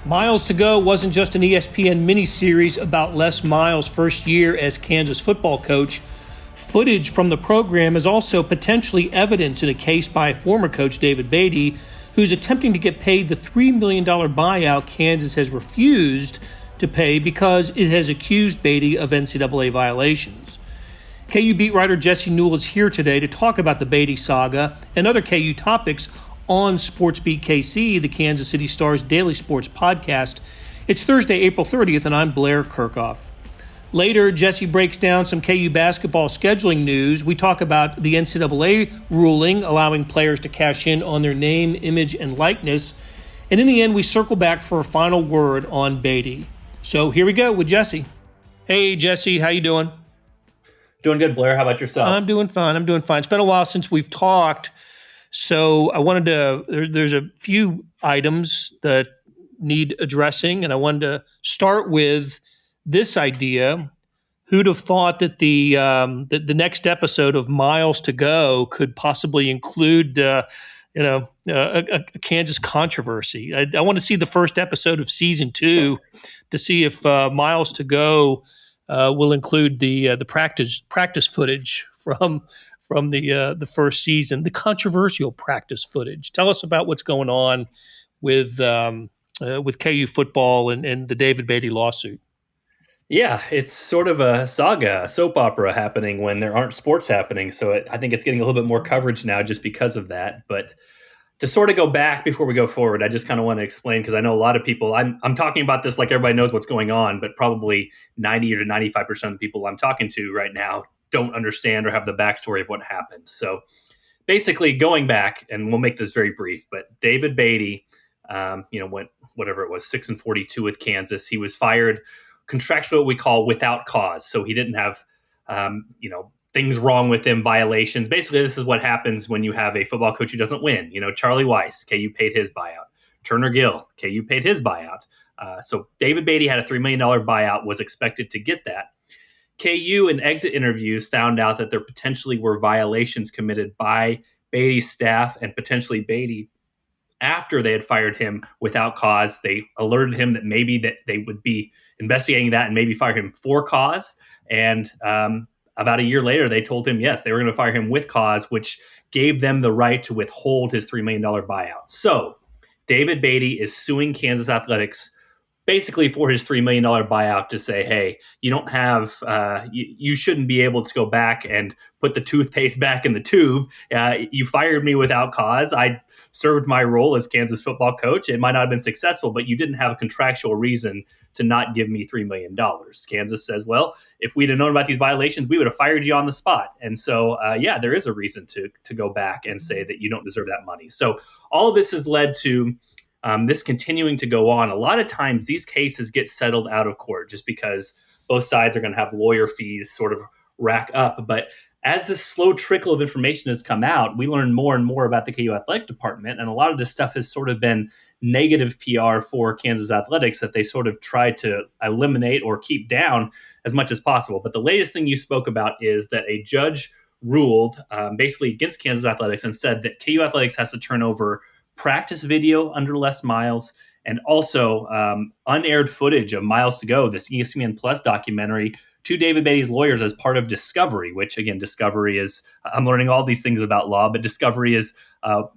Miles to Go wasn't just an ESPN miniseries about Les Miles' first year as Kansas football coach. Footage from the program is also potentially evidence in a case by former coach David Beaty, who's attempting to get paid the $3 million buyout Kansas has refused to pay because it has accused Beaty of NCAA violations. KU beat writer Jesse Newell is here today to talk about the Beaty saga and other KU topics on SportsBeat KC, the Kansas City Star's daily sports podcast. It's Thursday, April 30th, and I'm Blair Kerkhoff. Later, Jesse breaks down some KU basketball scheduling news. We talk about the NCAA ruling allowing players to cash in on their name, image, and likeness. And in the end, we circle back for a final word on Beaty. So here we go with Jesse. Hey, Jesse, how you doing? Doing good, Blair. How about yourself? I'm doing fine. It's been a while since we've talked. So I wanted to, there's a few items that need addressing, and I wanted to start with this idea. Who'd have thought that the next episode of Miles to Go could possibly include, a Kansas controversy? I want to see the first episode of season 2 to see if Miles to Go will include the practice footage from the first season, the controversial practice footage. Tell us about what's going on with KU football and the David Beaty lawsuit. Yeah, it's sort of a saga, a soap opera happening when there aren't sports happening. So I think it's getting a little bit more coverage now just because of that. But to sort of go back before we go forward, I just kind of want to explain, because I know a lot of people, I'm talking about this like everybody knows what's going on, but probably 90 or 95% of the people I'm talking to right now don't understand or have the backstory of what happened. So basically going back, and we'll make this very brief, but David Beaty, went whatever it was, 6-42 with Kansas. He was fired contractually, what we call without cause. So he didn't have, things wrong with him, violations. Basically, this is what happens when you have a football coach who doesn't win. Charlie Weiss, KU paid his buyout. Turner Gill, KU paid his buyout. So David Beaty had a $3 million buyout, was expected to get that. KU in exit interviews found out that there potentially were violations committed by Beaty's staff and potentially Beaty after they had fired him without cause. They alerted him that maybe that they would be investigating that and maybe fire him for cause. And about a year later, they told him, yes, they were going to fire him with cause, which gave them the right to withhold his $3 million buyout. So David Beaty is suing Kansas Athletics basically for his $3 million buyout to say, hey, you don't have, you shouldn't be able to go back and put the toothpaste back in the tube. You fired me without cause. I served my role as Kansas football coach. It might not have been successful, but you didn't have a contractual reason to not give me $3 million. Kansas says, well, if we'd have known about these violations, we would have fired you on the spot. And so, there is a reason to go back and say that you don't deserve that money. So all of this has led to this continuing to go on. A lot of times these cases get settled out of court just because both sides are going to have lawyer fees sort of rack up. But as this slow trickle of information has come out, we learn more and more about the KU athletic department. And a lot of this stuff has sort of been negative PR for Kansas athletics that they sort of try to eliminate or keep down as much as possible. But the latest thing you spoke about is that a judge ruled basically against Kansas athletics and said that KU athletics has to turn over practice video under Les Miles, and also unaired footage of Miles to Go, this ESPN Plus documentary, to David Beaty's lawyers as part of discovery, which again, discovery is, I'm learning all these things about law, but discovery is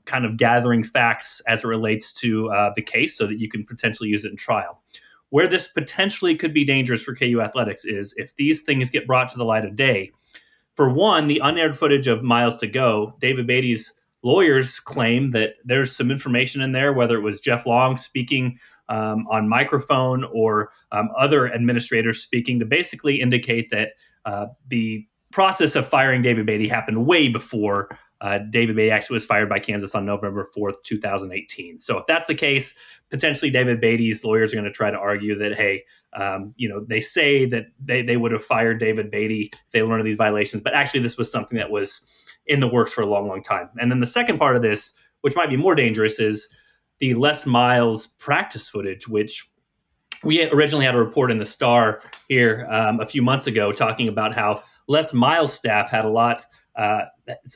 kind of gathering facts as it relates to the case so that you can potentially use it in trial. Where this potentially could be dangerous for KU athletics is if these things get brought to the light of day. For one, the unaired footage of Miles to Go, David Beaty's lawyers claim that there's some information in there, whether it was Jeff Long speaking on microphone or other administrators speaking, to basically indicate that the process of firing David Beaty happened way before David Beaty actually was fired by Kansas on November 4th, 2018. So if that's the case, potentially David Beaty's lawyers are going to try to argue that, hey, they say that they would have fired David Beaty if they learned of these violations, but actually this was something that was in the works for a long, long time. And then the second part of this, which might be more dangerous, is the Les Miles practice footage, which we originally had a report in the Star here a few months ago talking about how Les Miles' staff had a lot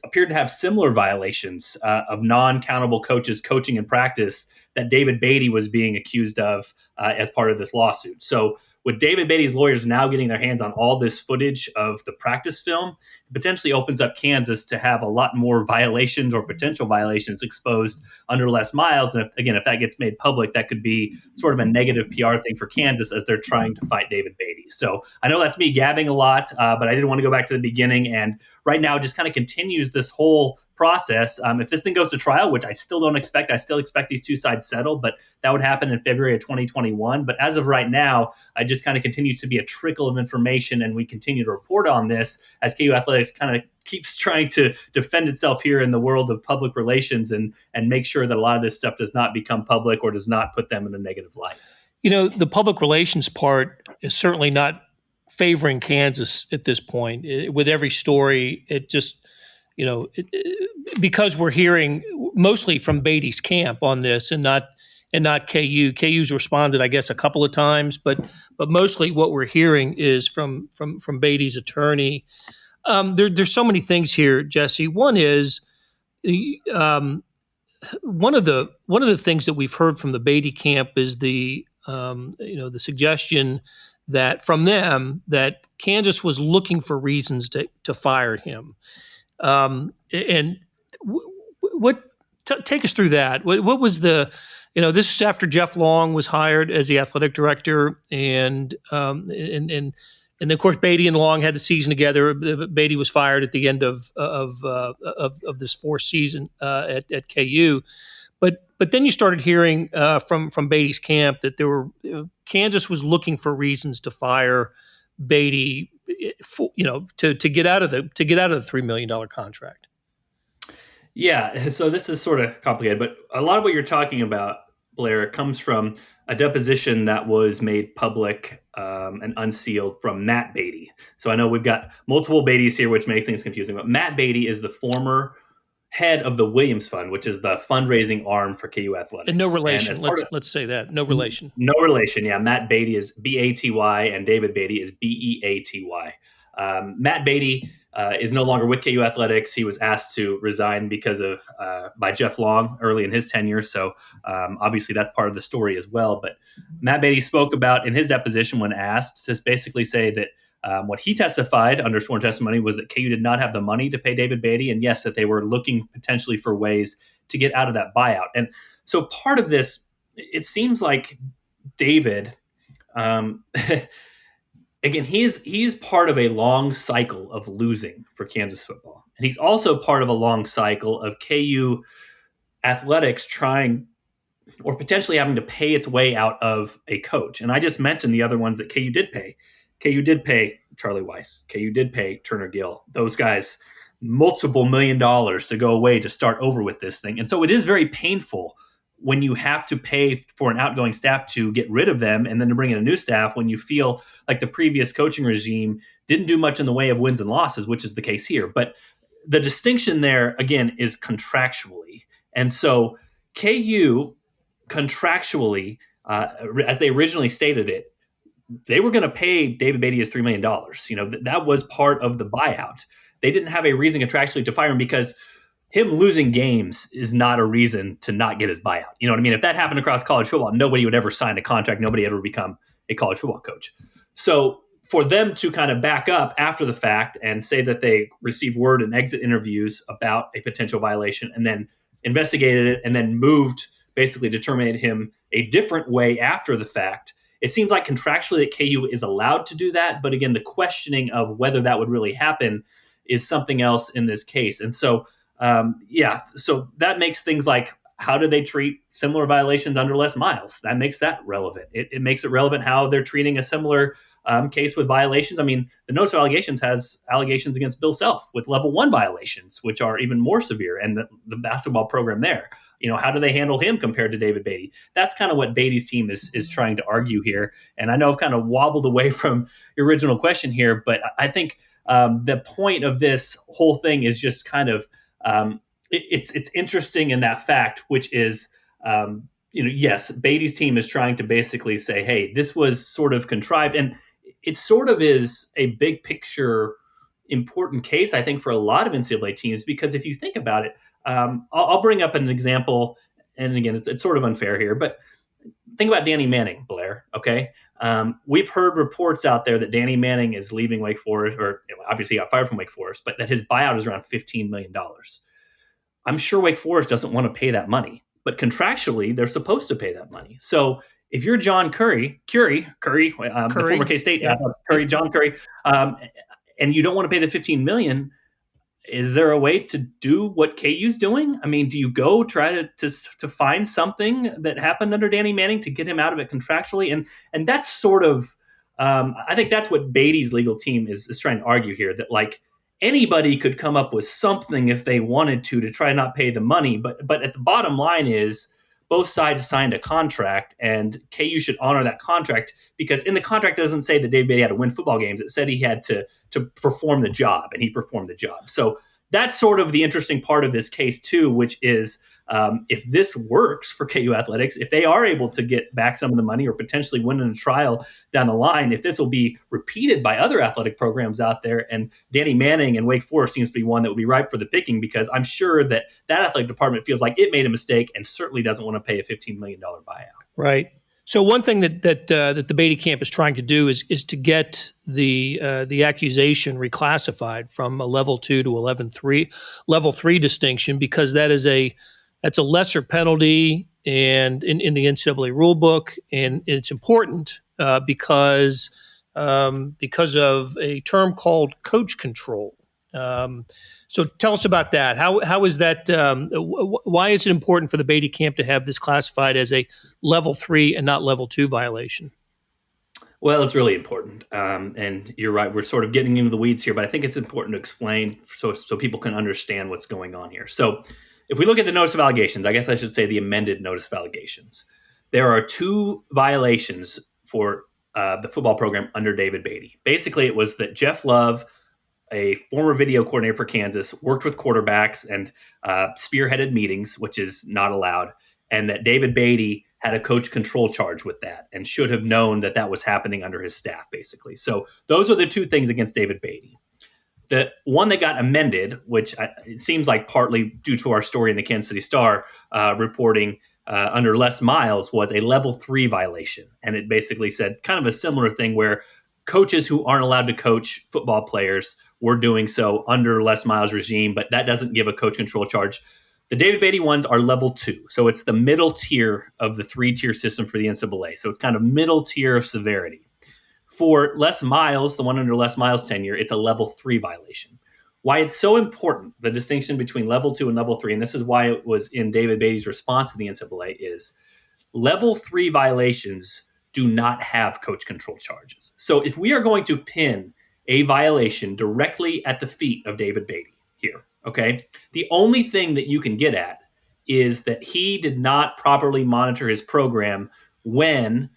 appeared to have similar violations of non-countable coaches coaching in practice that David Beaty was being accused of as part of this lawsuit. So with David Beaty's lawyers now getting their hands on all this footage of the practice film, it potentially opens up Kansas to have a lot more violations or potential violations exposed under Les Miles. And if that gets made public, that could be sort of a negative PR thing for Kansas as they're trying to fight David Beaty. So I know that's me gabbing a lot, but I didn't want to go back to the beginning. And right now, it just kind of continues this whole process. If this thing goes to trial, which I still don't expect, I still expect these two sides settle, but that would happen in February of 2021. But as of right now, I just kind of continues to be a trickle of information, and we continue to report on this as KU Athletics kind of keeps trying to defend itself here in the world of public relations and make sure that a lot of this stuff does not become public or does not put them in a negative light. The public relations part is certainly not favoring Kansas at this point. With every story, it just, because we're hearing mostly from Beaty's camp on this and not KU. KU's responded, I guess, a couple of times, but mostly what we're hearing is from Beaty's attorney. There's so many things here, Jesse. One is one of the things that we've heard from the Beaty camp is the suggestion that from them that Kansas was looking for reasons to fire him. Take us through that. What was the, this is after Jeff Long was hired as the athletic director, and of course Beaty and Long had the season together. Beaty was fired at the end of this fourth season at KU, but then you started hearing from Beaty's camp that Kansas was looking for reasons to fire Beaty, to get out of the $3 million contract. Yeah, so this is sort of complicated, but a lot of what you're talking about, Blair, comes from a deposition that was made public and unsealed from Matt Beaty. So I know we've got multiple Beatys here, which makes things confusing, but Matt Beaty is the former head of the Williams Fund, which is the fundraising arm for KU Athletics. And no relation. Let's say that. No relation. No relation, yeah. Matt Beaty is B-A-T-Y and David Beaty is B-E-A-T-Y. Matt Beaty is no longer with KU Athletics. He was asked to resign because of by Jeff Long early in his tenure. So obviously that's part of the story as well. But Matt Beaty spoke about in his deposition when asked to basically say that what he testified under sworn testimony was that KU did not have the money to pay David Beaty, and yes, that they were looking potentially for ways to get out of that buyout. And so part of this, it seems like David, again, he's part of a long cycle of losing for Kansas football. And he's also part of a long cycle of KU Athletics trying or potentially having to pay its way out of a coach. And I just mentioned the other ones that KU did pay. KU did pay Charlie Weiss. KU did pay Turner Gill. Those guys, multiple $1 million to go away to start over with this thing. And so it is very painful when you have to pay for an outgoing staff to get rid of them and then to bring in a new staff when you feel like the previous coaching regime didn't do much in the way of wins and losses, which is the case here. But the distinction there, again, is contractually. And so KU contractually, as they originally stated it, they were going to pay David Beaty his $3 million. That was part of the buyout. They didn't have a reason contractually to fire him because him losing games is not a reason to not get his buyout. You know what I mean? If that happened across college football, nobody would ever sign a contract. Nobody ever become a college football coach. So for them to kind of back up after the fact and say that they received word in exit interviews about a potential violation and then investigated it and then moved, basically to terminate him a different way after the fact, it seems like contractually that KU is allowed to do that. But again, the questioning of whether that would really happen is something else in this case. And so, so that makes things like, how do they treat similar violations under Les Miles? That makes that relevant. It makes it relevant how they're treating a similar case with violations. I mean, the notice of allegations has allegations against Bill Self with level 1 violations, which are even more severe, and the basketball program there. How do they handle him compared to David Beaty? That's kind of what Beaty's team is trying to argue here. And I know I've kind of wobbled away from your original question here, but I think the point of this whole thing is just kind of it's interesting in that fact, which is, yes, Beaty's team is trying to basically say, hey, this was sort of contrived. And it sort of is a big picture important case, I think, for a lot of NCAA teams, because if you think about it, I'll bring up an example, and again, it's sort of unfair here, but think about Danny Manning, Blair. Okay, we've heard reports out there that Danny Manning is leaving Wake Forest, or obviously he got fired from Wake Forest, but that his buyout is around $15 million. I'm sure Wake Forest doesn't want to pay that money, but contractually they're supposed to pay that money. So if you're John Curry, the former K-State John Curry, and you don't want to pay the $15 million, is there a way to do what KU's doing? I mean, do you go try to find something that happened under Danny Manning to get him out of it contractually? And that's sort of, I think that's what Beaty's legal team is trying to argue here, that like anybody could come up with something if they wanted to try not pay the money. But at the bottom line is both sides signed a contract, and KU should honor that contract, because in the contract it doesn't say that Dave Beaty had to win football games. It said he had to perform the job, and he performed the job. So that's sort of the interesting part of this case too, which is if this works for KU athletics, if they are able to get back some of the money or potentially win in a trial down the line, if this will be repeated by other athletic programs out there. And Danny Manning and Wake Forest seems to be one that would be ripe for the picking, because I'm sure that athletic department feels like it made a mistake and certainly doesn't want to pay a $15 million buyout. Right. So one thing that the Beaty camp is trying to do is to get the accusation reclassified from a level 2 to level 3 distinction, because that's a lesser penalty and in the NCAA rule book, and it's important because of a term called coach control. So tell us about that. How is that? Why is it important for the Beaty camp to have this classified as a level 3 and not level 2 violation? Well, it's really important. And you're right. We're sort of getting into the weeds here, but I think it's important to explain so people can understand what's going on here. So if we look at the notice of allegations, I guess I should say the amended notice of allegations, there are 2 violations for the football program under David Beaty. Basically, it was that Jeff Love, a former video coordinator for Kansas, worked with quarterbacks and spearheaded meetings, which is not allowed, and that David Beaty had a coach control charge with that and should have known that was happening under his staff, basically. So those are the 2 things against David Beaty. The one that got amended, which it seems like partly due to our story in the Kansas City Star reporting under Les Miles, was a level 3 violation. And it basically said kind of a similar thing where coaches who aren't allowed to coach football players were doing so under Les Miles' regime, but that doesn't give a coach control charge. The David Beaty ones are level 2. So it's the middle tier of the 3-tier system for the NCAA. So it's kind of middle tier of severity. For Les Miles, the one under Les Miles' tenure, it's a level 3 violation. Why it's so important, the distinction between level 2 and level 3, and this is why it was in David Beaty's response to the NCAA, is level 3 violations do not have coach control charges. So if we are going to pin a violation directly at the feet of David Beaty here, okay, the only thing that you can get at is that he did not properly monitor his program when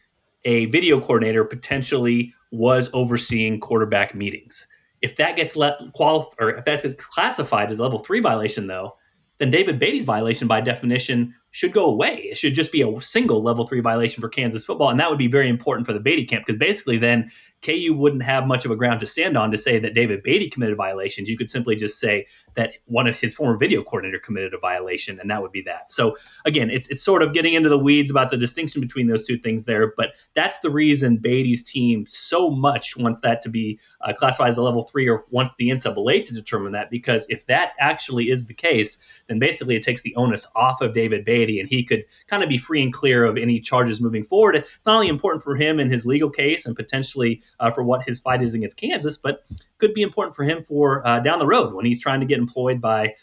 a video coordinator potentially was overseeing quarterback meetings. If that gets if that gets classified as level 3 violation, though, then David Beaty's violation by definition should go away. It should just be a single level 3 violation for Kansas football. And that would be very important for the Beaty camp, because basically then KU wouldn't have much of a ground to stand on to say that David Beaty committed violations. You could simply just say that one of his former video coordinator committed a violation, and that would be that. So again, it's sort of getting into the weeds about the distinction between those 2 things there, but that's the reason Beaty's team so much wants that to be classified as a level 3, or wants the NCAA to determine that, because if that actually is the case, then basically it takes the onus off of David Beaty, and he could kind of be free and clear of any charges moving forward. It's not only important for him in his legal case and potentially for what his fight is against Kansas, but could be important for him for down the road when he's trying to get employed by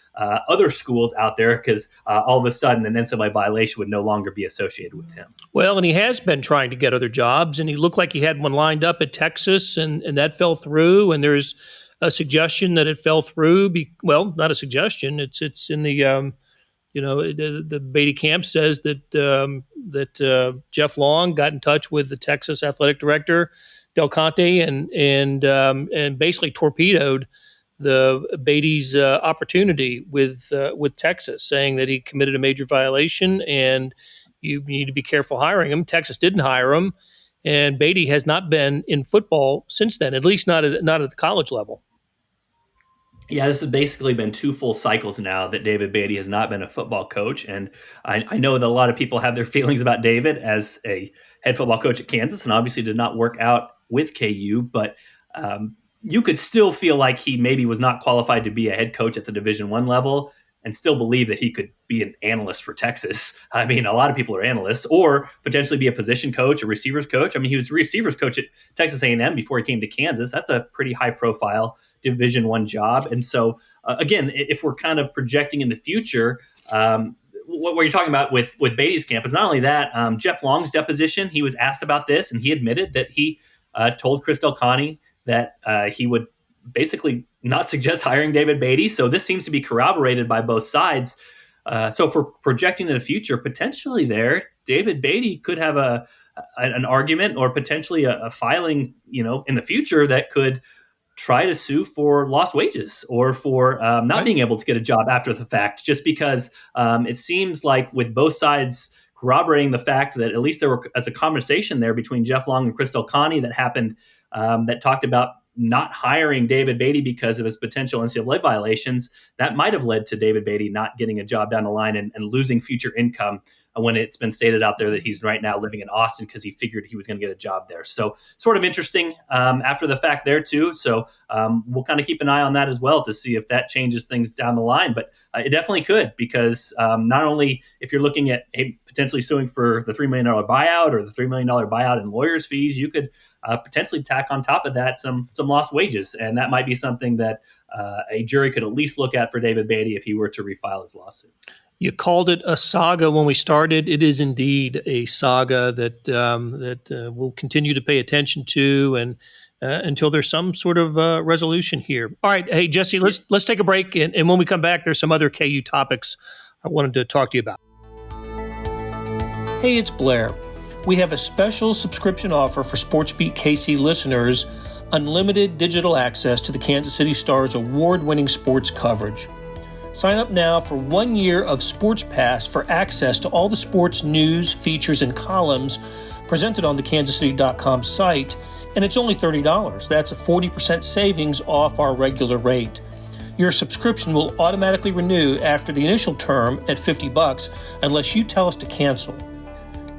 other schools out there, because all of a sudden an NCAA violation would no longer be associated with him. Well, and he has been trying to get other jobs, and he looked like he had one lined up at Texas, and that fell through, and there's a suggestion that it fell through. Well, not a suggestion. It's in the the Beaty camp says that Jeff Long got in touch with the Texas athletic director Del Conte and basically torpedoed the Beaty's opportunity with Texas, saying that he committed a major violation and you need to be careful hiring him. Texas didn't hire him, and Beaty has not been in football since then, at least not at the college level. Yeah, this has basically been 2 full cycles now that David Beaty has not been a football coach, and I know that a lot of people have their feelings about David as a head football coach at Kansas, and obviously did not work out with KU, but you could still feel like he maybe was not qualified to be a head coach at the Division I level, and still believe that he could be an analyst for Texas. I mean, a lot of people are analysts, or potentially be a position coach, a receivers coach. I mean, he was a receivers coach at Texas A&M before he came to Kansas. That's a pretty high profile Division I job. And so, again, if we're kind of projecting in the future, what you're talking about with Beatty's camp is not only that. Jeff Long's deposition, he was asked about this, and he admitted that he told Chris Del Conte that he would basically not suggest hiring David Beaty. So this seems to be corroborated by both sides. So for projecting in the future, potentially there, David Beaty could have an argument, or potentially a filing, in the future that could try to sue for lost wages, or for not being able to get a job after the fact, just because it seems like with both sides corroborating the fact that at least there was a conversation there between Jeff Long and Chris Del Conte that happened, that talked about not hiring David Beaty because of his potential NCAA violations. That might have led to David Beaty not getting a job down the line, and losing future income when it's been stated out there that he's right now living in Austin because he figured he was going to get a job there. So sort of interesting after the fact there too. So we'll kind of keep an eye on that as well to see if that changes things down the line. But it definitely could, because not only if you're looking at potentially suing for the $3 million buyout, or the $3 million buyout in lawyers' fees, you could potentially tack on top of that some lost wages. And that might be something that a jury could at least look at for David Beaty if he were to refile his lawsuit. You called it a saga when we started. It is indeed a saga that we'll continue to pay attention to, and until there's some sort of resolution here. All right, hey Jesse, let's take a break, and when we come back, there's some other KU topics I wanted to talk to you about. Hey, it's Blair. We have a special subscription offer for SportsBeat KC listeners: unlimited digital access to the Kansas City Star's award-winning sports coverage. Sign up now for 1 year of Sports Pass for access to all the sports news, features, and columns presented on the kansascity.com site, and it's only $30. That's a 40% savings off our regular rate. Your subscription will automatically renew after the initial term at $50 unless you tell us to cancel.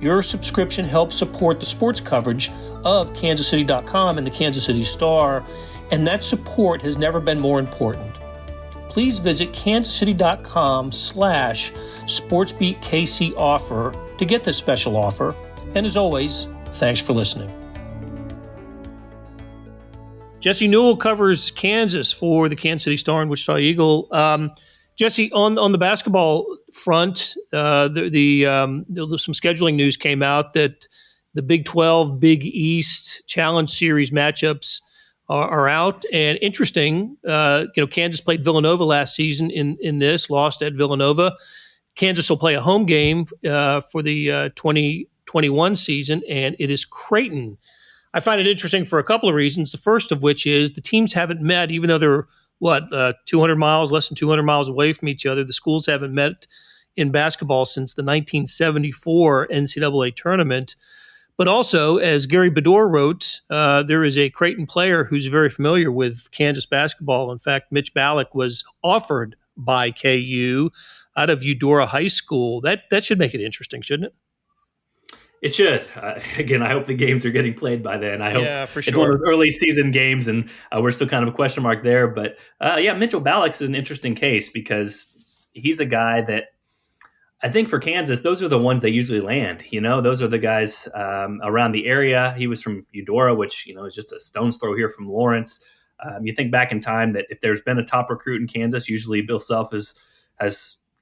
Your subscription helps support the sports coverage of kansascity.com and the Kansas City Star, and that support has never been more important. Please visit kansascity.com/SportsBeatKC offer to get this special offer. And as always, thanks for listening. Jesse Newell covers Kansas for the Kansas City Star and Wichita Eagle. Jesse, on the basketball front, some scheduling news came out that the Big 12, Big East Challenge Series matchups are out, and interesting. Kansas played Villanova last season in this, lost at Villanova. Kansas will play a home game for the 2021 season, and it is Creighton. I find it interesting for a couple of reasons. The first of which is the teams haven't met, even though they're 200 miles, less than 200 miles away from each other. The schools haven't met in basketball since the 1974 NCAA tournament. But also, as Gary Bedore wrote, there is a Creighton player who's very familiar with Kansas basketball. In fact, Mitch Ballack was offered by KU out of Eudora High School. That should make it interesting, shouldn't it? It should. Again, I hope the games are getting played by then. I hope for sure. It's one of the early season games, and we're still kind of a question mark there. But Mitchell Ballack's an interesting case, because he's a guy that I think for Kansas, those are the ones that usually land. Those are the guys around the area. He was from Eudora, which is just a stone's throw here from Lawrence. You think back in time that if there's been a top recruit in Kansas, usually Bill Self has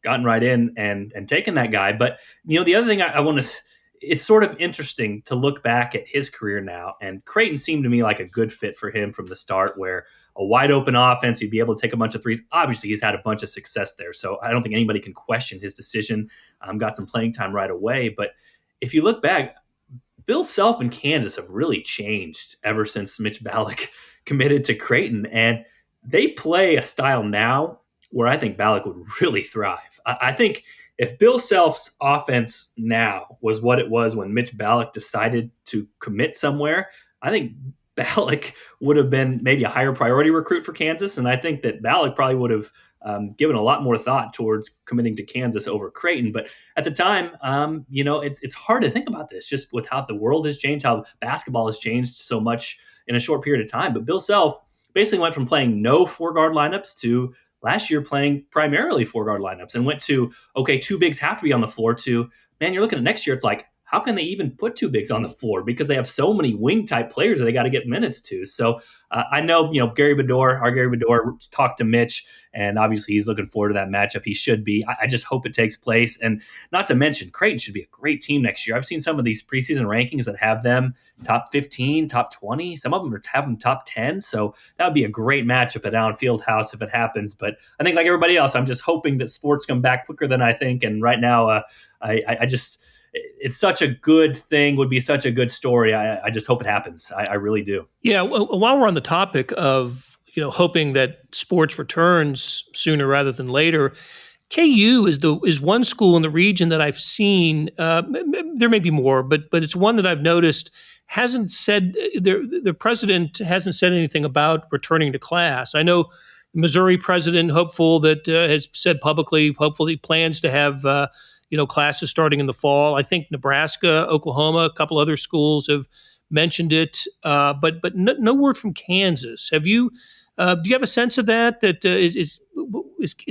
gotten right in and taken that guy. But the other thing I want to, it's sort of interesting to look back at his career now, and Creighton seemed to me like a good fit for him from the start, where a wide open offense, he'd be able to take a bunch of threes. Obviously, he's had a bunch of success there, so I don't think anybody can question his decision. Got some playing time right away. But if you look back, Bill Self and Kansas have really changed ever since Mitch Ballack committed to Creighton. And they play a style now where I think Ballack would really thrive. I think if Bill Self's offense now was what it was when Mitch Ballack decided to commit somewhere, I think Ballack would have been maybe a higher priority recruit for Kansas, and I think that Ballack probably would have given a lot more thought towards committing to Kansas over Creighton. But at the time, it's hard to think about this just with how the world has changed, how basketball has changed so much in a short period of time. But Bill Self basically went from playing no four guard lineups to last year playing primarily four guard lineups, and went to, okay, two bigs have to be on the floor, to, man, you're looking at next year, it's like, how can they even put two bigs on the floor, because they have so many wing type players that they got to get minutes to. So I know, our Gary Bedore talked to Mitch, and obviously he's looking forward to that matchup. He should be. I just hope it takes place. And not to mention, Creighton should be a great team next year. I've seen some of these preseason rankings that have them top 15, top 20. Some of them have them top 10. So that would be a great matchup at Allen Fieldhouse if it happens. But I think, like everybody else, I'm just hoping that sports come back quicker than I think. And right now, I just, it's such a good thing, would be such a good story. I just hope it happens. I really do. Yeah. Well, while we're on the topic of, hoping that sports returns sooner rather than later, KU is one school in the region that I've seen. There may be more, but it's one that I've noticed hasn't said, the president hasn't said anything about returning to class. I know Missouri president, hopeful, that has said publicly, hopefully plans to have classes starting in the fall. I think Nebraska, Oklahoma, a couple other schools have mentioned it, but no word from Kansas. Have you? Do you have a sense of that? That is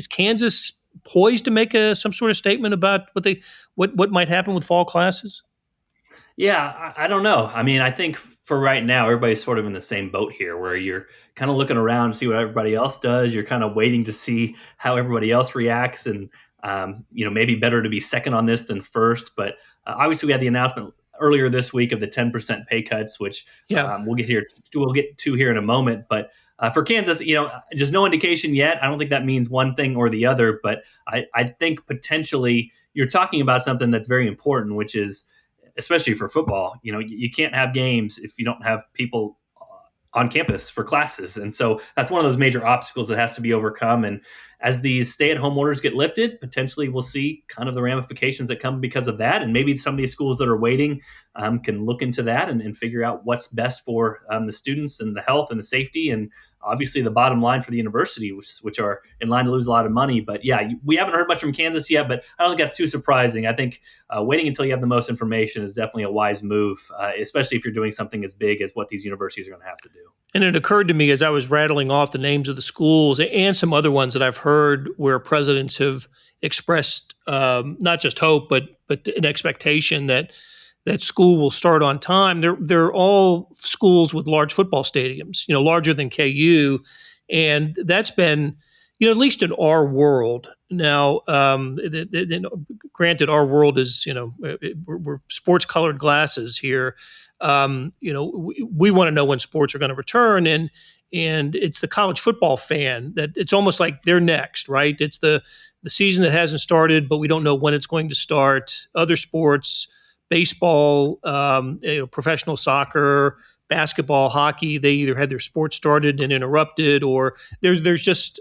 Kansas poised to make some sort of statement about what might happen with fall classes? Yeah, I don't know. I mean, I think for right now, everybody's sort of in the same boat here, where you're kind of looking around to see what everybody else does. You're kind of waiting to see how everybody else reacts, and maybe better to be second on this than first. But obviously, we had the announcement earlier this week of the 10% pay cuts, which we'll get to here in a moment. But for Kansas, just no indication yet. I don't think that means one thing or the other, but I think potentially you're talking about something that's very important, which is, especially for football, you can't have games if you don't have people on campus for classes. And so that's one of those major obstacles that has to be overcome. And as these stay-at-home orders get lifted, potentially we'll see kind of the ramifications that come because of that. And maybe some of these schools that are waiting can look into that and figure out what's best for the students and the health and the safety, and obviously the bottom line for the university, which are in line to lose a lot of money. But yeah, we haven't heard much from Kansas yet, but I don't think that's too surprising. I think waiting until you have the most information is definitely a wise move, especially if you're doing something as big as what these universities are going to have to do. And it occurred to me as I was rattling off the names of the schools and some other ones that I've heard where presidents have expressed not just hope, but an expectation that school will start on time. They're all schools with large football stadiums, larger than KU. And that's been, at least in our world. Now, granted, our world is, we're sports colored glasses here. We want to know when sports are going to return. And it's the college football fan that it's almost like they're next, right? It's the season that hasn't started, but we don't know when it's going to start. Other sports, baseball, professional soccer, basketball, hockey, they either had their sports started and interrupted, or there's just,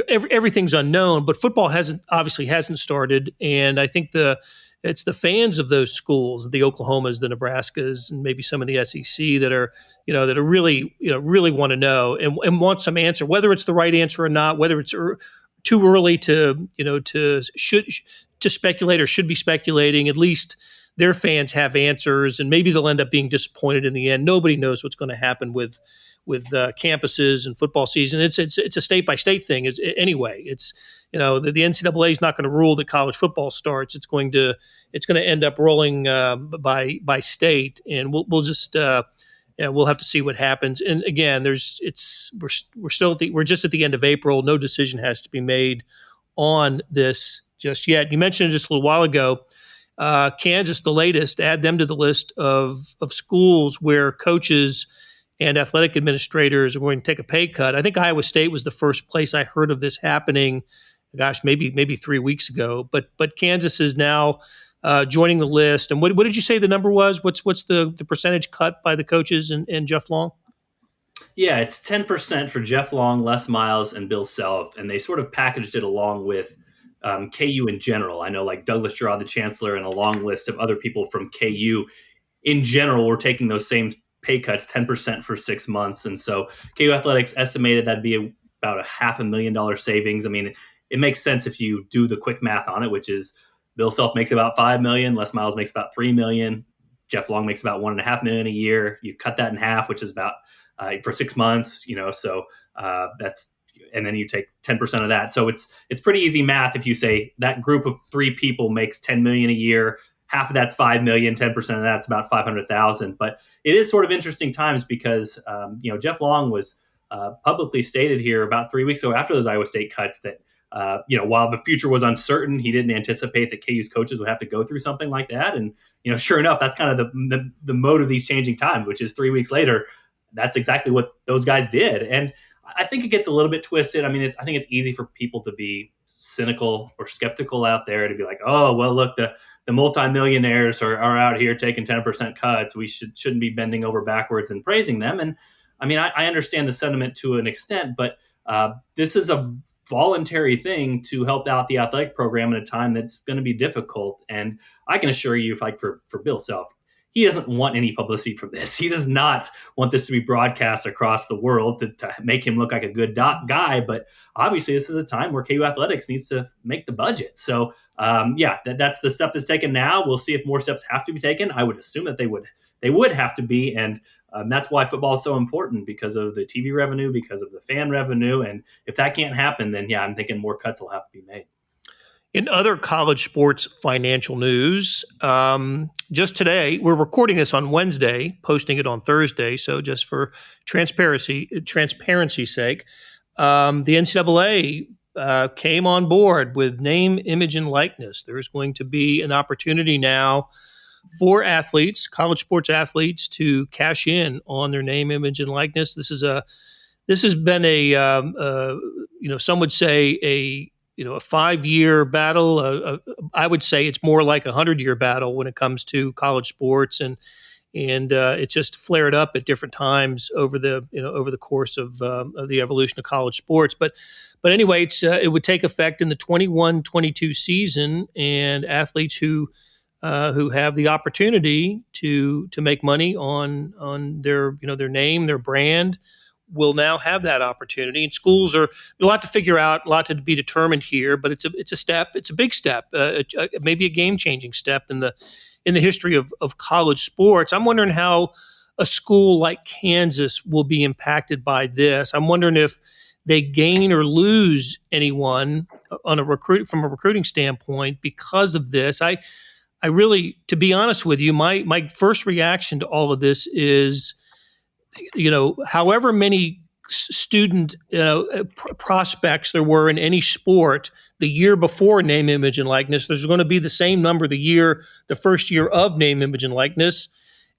everything's unknown. But football obviously hasn't started. And I think it's the fans of those schools, the Oklahomas, the Nebraskas, and maybe some of the SEC that are really, really want to know and want some answer, whether it's the right answer or not, whether it's too early to speculate or should be speculating. At least their fans have answers, and maybe they'll end up being disappointed in the end. Nobody knows what's going to happen with campuses and football season. It's a state by state thing. Anyway, it's the NCAA is not going to rule that college football starts. It's going to end up rolling by state, and we'll just we'll have to see what happens. And again, we're just at the end of April. No decision has to be made on this just yet. You mentioned it just a little while ago. Kansas, the latest, add them to the list of schools where coaches and athletic administrators are going to take a pay cut. I think Iowa State was the first place I heard of this happening. Gosh, maybe 3 weeks ago. But Kansas is now joining the list. And what did you say the number was? What's the percentage cut by the coaches and Jeff Long? Yeah, it's 10% for Jeff Long, Les Miles, and Bill Self, and they sort of packaged it along with KU in general. I know, like Douglas Gerard, the chancellor, and a long list of other people from KU in general were taking those same pay cuts, 10% for 6 months. And so KU Athletics estimated that'd be about a $500,000 savings. I mean, it makes sense if you do the quick math on it, which is Bill Self makes about $5 million, Les Miles makes about $3 million, Jeff Long makes about $1.5 million a year. You cut that in half, which is about for 6 months, so that's, and then you take 10% of that. So it's pretty easy math. If you say that group of 3 people makes $10 million a year, half of that's $5 million, 10% of that's about $500,000. But it is sort of interesting times because, Jeff Long was publicly stated here about 3 weeks ago after those Iowa State cuts that, while the future was uncertain, he didn't anticipate that KU's coaches would have to go through something like that. And, sure enough, that's kind of the mode of these changing times, which is 3 weeks later, that's exactly what those guys did. And I think it gets a little bit twisted. I mean, I think it's easy for people to be cynical or skeptical out there, to be like, oh, well, look, the multimillionaires are out here taking 10% cuts. We shouldn't be bending over backwards and praising them. And I mean, I understand the sentiment to an extent, but this is a voluntary thing to help out the athletic program in a time that's going to be difficult. And I can assure you, like for Bill Self, he doesn't want any publicity from this. He does not want this to be broadcast across the world to make him look like a good guy. But obviously, this is a time where KU Athletics needs to make the budget. So, that's the step that's taken now. We'll see if more steps have to be taken. I would assume that they would have to be. And that's why football is so important, because of the TV revenue, because of the fan revenue. And if that can't happen, then, I'm thinking more cuts will have to be made. In other college sports financial news, just today, we're recording this on Wednesday, posting it on Thursday. So just for transparency's sake, the NCAA came on board with name, image, and likeness. There's going to be an opportunity now for athletes, college sports athletes, to cash in on their name, image, and likeness. This has been some would say a 5-year battle. I would say it's more like a 100-year battle when it comes to college sports, and it's just flared up at different times over the course of the evolution of college sports. But anyway, it would take effect in the 21-22 season, and athletes who have the opportunity to make money on their name, their brand, will now have that opportunity. And schools are a lot to figure out, a lot to be determined here, but it's a step. It's a big step, maybe a game-changing step in the history of college sports. I'm wondering how a school like Kansas will be impacted by this. I'm wondering if they gain or lose anyone from a recruiting standpoint because of this. I really, to be honest with you, my first reaction to all of this is, however many student prospects there were in any sport the year before name, image, and likeness, there's going to be the same number the first year of name, image, and likeness.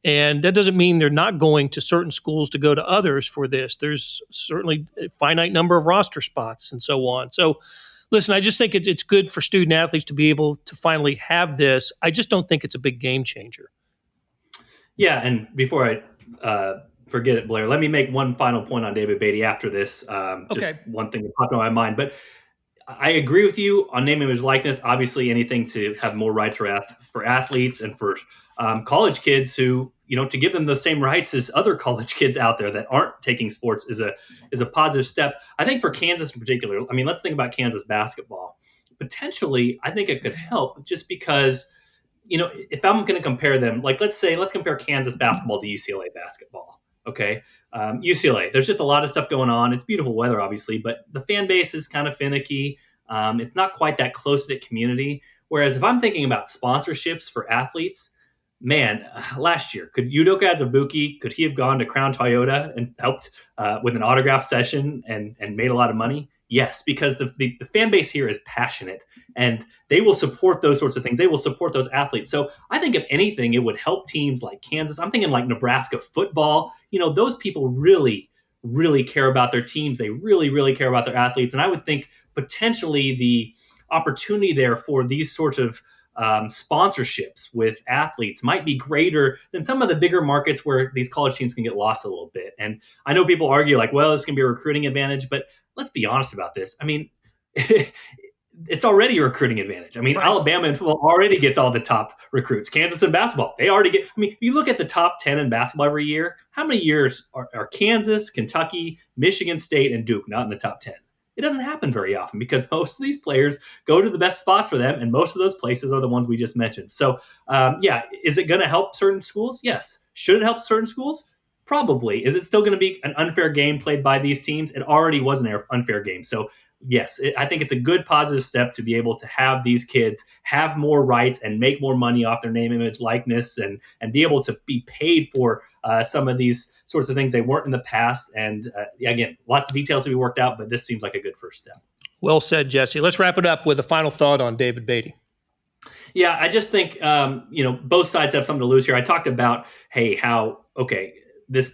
And that doesn't mean they're not going to certain schools to go to others for this. There's certainly a finite number of roster spots and so on. So listen, I just think it's good for student athletes to be able to finally have this. I just don't think it's a big game changer. Yeah, and before I forget it, Blair, let me make one final point on David Beaty after this. Just one thing that popped in my mind. But I agree with you on name, image, likeness. Obviously, anything to have more rights for athletes and for college kids who, to give them the same rights as other college kids out there that aren't taking sports is a positive step. I think for Kansas in particular, I mean, let's think about Kansas basketball. Potentially, I think it could help just because, if I'm going to compare them, like let's compare Kansas basketball to UCLA basketball. Okay. UCLA, there's just a lot of stuff going on. It's beautiful weather, obviously, but the fan base is kind of finicky. It's not quite that close-knit community. Whereas if I'm thinking about sponsorships for athletes, man, last year, could Udoka Azubuike, could he have gone to Crown Toyota and helped with an autograph session and made a lot of money? Yes, because the fan base here is passionate and they will support those sorts of things. They will support those athletes. So I think if anything, it would help teams like Kansas. I'm thinking like Nebraska football. Those people really, really care about their teams. They really, really care about their athletes. And I would think potentially the opportunity there for these sorts of sponsorships with athletes might be greater than some of the bigger markets where these college teams can get lost a little bit. And I know people argue like, well, this can be a recruiting advantage, but let's be honest about this. I mean, it's already a recruiting advantage. I mean, Right. Alabama in football already gets all the top recruits. Kansas in basketball, they already get. I mean, if you look at the top 10 in basketball every year, how many years are Kansas, Kentucky, Michigan State, and Duke not in the top 10? It doesn't happen very often because most of these players go to the best spots for them, and most of those places are the ones we just mentioned. So, is it going to help certain schools? Yes. Should it help certain schools? Probably. Is it still going to be an unfair game played by these teams? It already was an unfair game. So, yes, I think it's a good positive step to be able to have these kids have more rights and make more money off their name, image, likeness, and be able to be paid for some of these sorts of things they weren't in the past. And again, lots of details to be worked out, but this seems like a good first step. Well said, Jesse. Let's wrap it up with a final thought on David Beaty. Yeah, I just think both sides have something to lose here. I talked about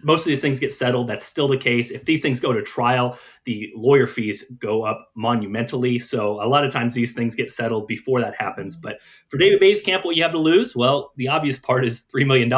most of these things get settled. That's still the case. If these things go to trial, the lawyer fees go up monumentally. So a lot of times these things get settled before that happens. But for David Beaty's camp, what you have to lose? Well, the obvious part is $3 million.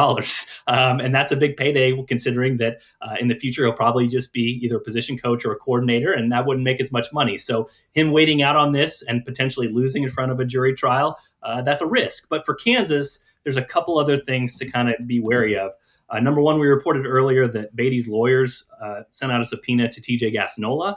And that's a big payday considering that in the future, he'll probably just be either a position coach or a coordinator, and that wouldn't make as much money. So him waiting out on this and potentially losing in front of a jury trial, that's a risk. But for Kansas, there's a couple other things to kind of be wary of. Number one, we reported earlier that Beaty's lawyers sent out a subpoena to TJ Gassnola.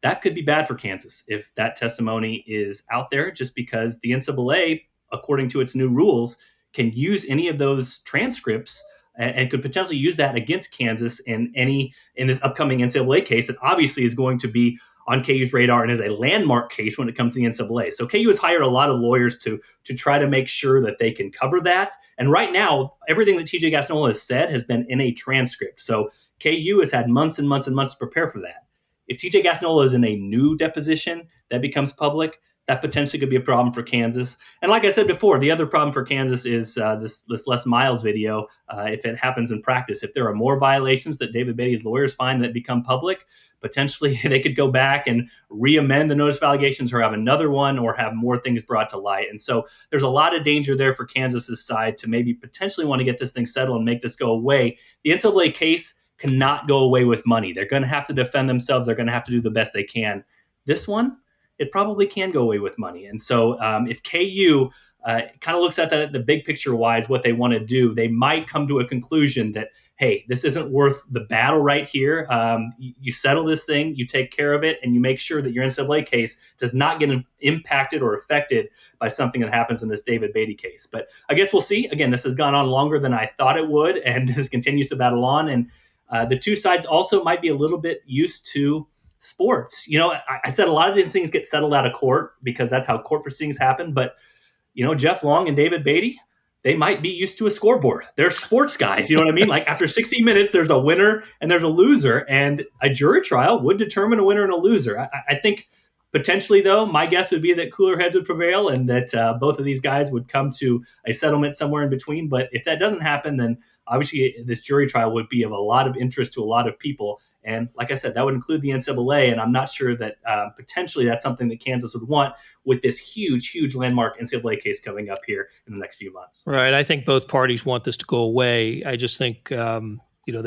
That could be bad for Kansas if that testimony is out there, just because the NCAA, according to its new rules, can use any of those transcripts and could potentially use that against Kansas in this upcoming NCAA case that obviously is going to be on KU's radar and is a landmark case when it comes to the NCAA. So KU has hired a lot of lawyers to try to make sure that they can cover that. And right now, everything that TJ Gassnola has said has been in a transcript. So KU has had months and months and months to prepare for that. If TJ Gassnola is in a new deposition that becomes public, that potentially could be a problem for Kansas. And like I said before, the other problem for Kansas is this Les Miles video. If it happens in practice, if there are more violations that David Beaty's lawyers find that become public, potentially they could go back and re-amend the notice of allegations or have another one or have more things brought to light. And so there's a lot of danger there for Kansas's side to maybe potentially want to get this thing settled and make this go away. The NCAA case cannot go away with money. They're going to have to defend themselves. They're going to have to do the best they can. This one, it probably can go away with money. And so if KU kind of looks at the big picture wise, what they want to do, they might come to a conclusion that, hey, this isn't worth the battle right here. You settle this thing, you take care of it, and you make sure that your NCAA case does not get impacted or affected by something that happens in this David Beaty case. But I guess we'll see. Again, this has gone on longer than I thought it would, and this continues to battle on. And the two sides also might be a little bit used to sports. I said a lot of these things get settled out of court because that's how court proceedings happen. But, Jeff Long and David Beaty, they might be used to a scoreboard. They're sports guys. You know what I mean? Like after 60 minutes, there's a winner and there's a loser, and a jury trial would determine a winner and a loser. I think potentially, though, my guess would be that cooler heads would prevail and that both of these guys would come to a settlement somewhere in between. But if that doesn't happen, then obviously this jury trial would be of a lot of interest to a lot of people. And like I said, that would include the NCAA, and I'm not sure that potentially that's something that Kansas would want with this huge, huge landmark NCAA case coming up here in the next few months. Right. I think both parties want this to go away. I just think, the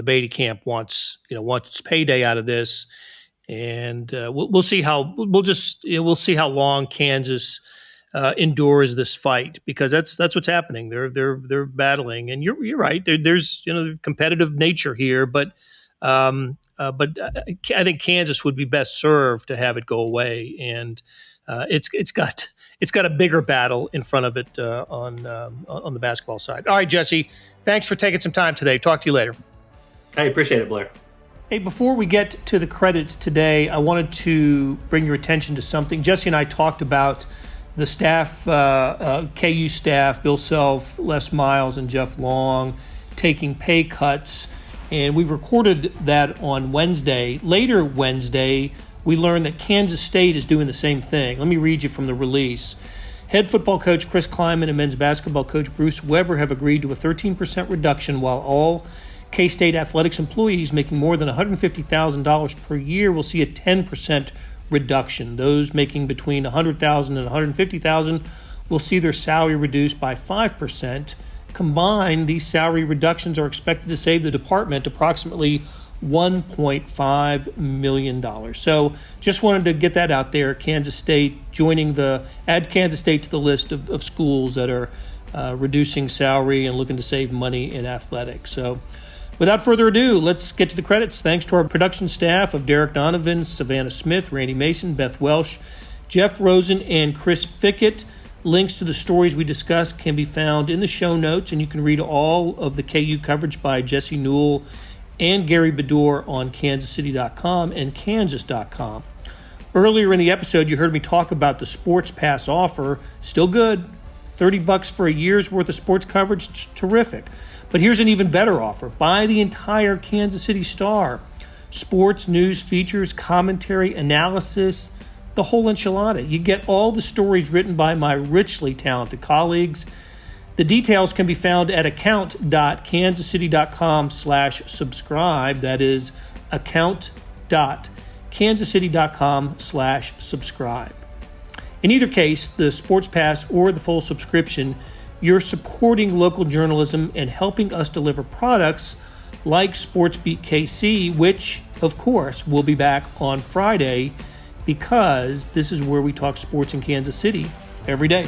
Beaty camp wants its payday out of this, and we'll see we'll see how long Kansas endures this fight, because that's what's happening. They're battling, and you're right. There's competitive nature here, but I think Kansas would be best served to have it go away, and it's got a bigger battle in front of it on the basketball side. All right, Jesse, thanks for taking some time today. Talk to you later. I appreciate it, Blair. Hey, before we get to the credits today, I wanted to bring your attention to something. Jesse and I talked about the staff, KU staff, Bill Self, Les Miles, and Jeff Long taking pay cuts. And we recorded that on Wednesday. Later Wednesday, we learned that Kansas State is doing the same thing. Let me read you from the release. Head football coach Chris Kleiman and men's basketball coach Bruce Weber have agreed to a 13% reduction, while all K-State athletics employees making more than $150,000 per year will see a 10% reduction. Those making between $100,000 and $150,000 will see their salary reduced by 5%. Combined, these salary reductions are expected to save the department approximately $1.5 million. So just wanted to get that out there. Kansas State add Kansas State to the list of schools that are reducing salary and looking to save money in athletics. So without further ado, let's get to the credits. Thanks to our production staff of Derek Donovan, Savannah Smith, Randy Mason, Beth Welsh, Jeff Rosen, and Chris Fickett. Links to the stories we discussed can be found in the show notes, and you can read all of the KU coverage by Jesse Newell and Gary Bedore on kansascity.com and kansas.com. Earlier in the episode, you heard me talk about the Sports Pass offer. Still good. $30 for a year's worth of sports coverage. It's terrific. But here's an even better offer. Buy the entire Kansas City Star. Sports, news, features, commentary, analysis, the whole enchilada. You get all the stories written by my richly talented colleagues. The details can be found at account.kansascity.com/subscribe. That is account.kansascity.com/subscribe. In either case, the Sports Pass or the full subscription, you're supporting local journalism and helping us deliver products like SportsBeat KC, which, of course, will be back on Friday because this is where we talk sports in Kansas City every day.